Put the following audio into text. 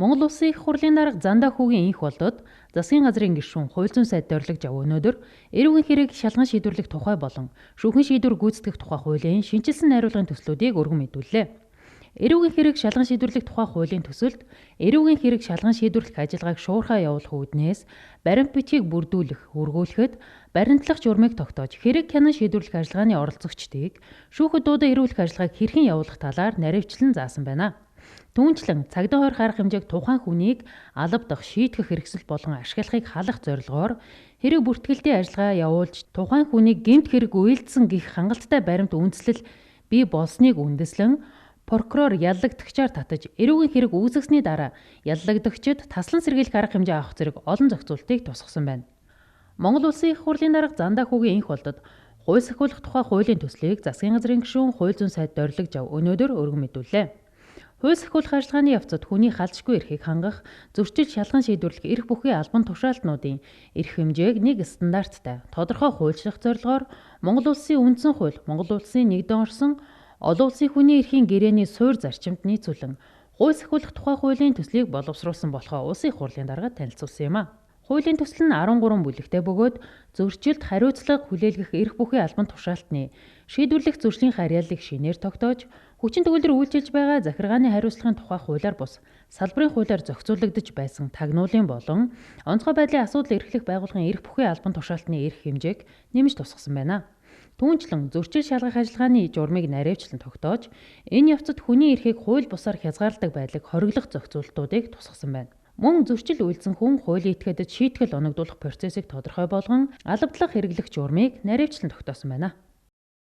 Монгол Улсын их хурлын дарга Зандаа хүүгийн инх болдод засгийн газрын гишүүн хууль зүйн сайд Дорилог Жав өнөөдөр эрүүгийн хэрэг шалган шийдвэрлэх тухай болон шүүхэн шийдвэр гүйцэтгэх тухай хуулийн шинжилсэн найруулгын төслүүдийг өргөн мэдүүллээ. Эрүүгийн хэрэг шалган шийдвэрлэх тухай хуулийн төсөлд эрүүгийн хэрэг шалган шийдвэрлэх ажиллагааг шуурхаа явуулах үүднээс баримт бичгийг бүрдүүлэх, үргүүлэхэд баримтлах журмыг тогтоож хэрэг хянан шийдвэрлэх ажиллагааны оролцогчдыг шүүхэд дуудан эрүүлэх ажиллагааг хэрхэн явуулах талаар наривчлан заасан байна. Түүнчлэн цагдаа хойр харах хэмжээг тухайн хүнийг алавдах, шийтгэх хэрэгсэл болгон ашиглахыг халах зорилгоор хэрэг бүртгэлтийн ажиллагаа явуулж тухайн хүнийг гэмт хэрэг үйлдсэн гэх хангалттай баримт үндэслэл бий болсныг үндэслэн прокурор яллагдагчаар татаж эрүүгийн хэрэг үүсгэсний дараа яллагдагчид таслан сэргийлэх арга хэмжээ авах зэрэг олон зохицуултыг тусгасан байна. Монгол Улсын их хурлын дарга Зандаа хүүгийн инх болдод хууль сахиулах тухай хуулийн төслийг засгийн газрын гишүүн хууль зүйн сайд Дорилог Жав өнөөдөр өргөн мэдүүллээ. Хууль сахиулах ажиллагааны явцад хүний халдшгүй эрхийг хангах, зөрчил шалган шийдвэрлэх эрх бүхий албан тушаалтнуудын эрх хэмжээг нэг стандарттай, тодорхой хуульчлах зорилгоор Монгол Улсын үндсэн хууль, Монгол Улсын нэгдэн орсон олон улсын хүний эрхийн гэрээний суурь зарчимд нийцүүлэн хууль сахиулах тухай хуулийн төслийг боловсруулсан болохоо Улсын их хурлын дарга танилцуулсан юм а. Хуулийн төсөл нь 13 бүлэгтэй бөгөөд зөрчилд хариуцлага хүлээлгэх эрх бүхий албан тушаалтны шийдвэрлэх зөрчлийн харьяаллыг шинээр тогтоож, хүчин төгөлдөр үйлчилж байгаа захиргааны хариуцлагын тухай хуулиар бус салбарын хуулиар зохицуулагдж байсан тагнуулын болон онцгой байдлын асуудал эрхлэх байгууллагын эрх бүхий албан тушаалтны эрх хэмжээг нэмж тусгасан байна. Түүнчлэн зөрчил шалгах ажиллагааны журмыг наривчлан тогтоож, энэ явцад хүний эрхийг хууль бусаар хязгаарладаг байдлыг хориглох зохицуултуудыг тусгасан байна. Мөн зөрчил үйлдсэн хүн хуулийн этгээдэд шийтгэл оногдуулах процессыг тодорхой болгон алавдлага хэрэглэх журмыг наривчлан тогтоосон байна.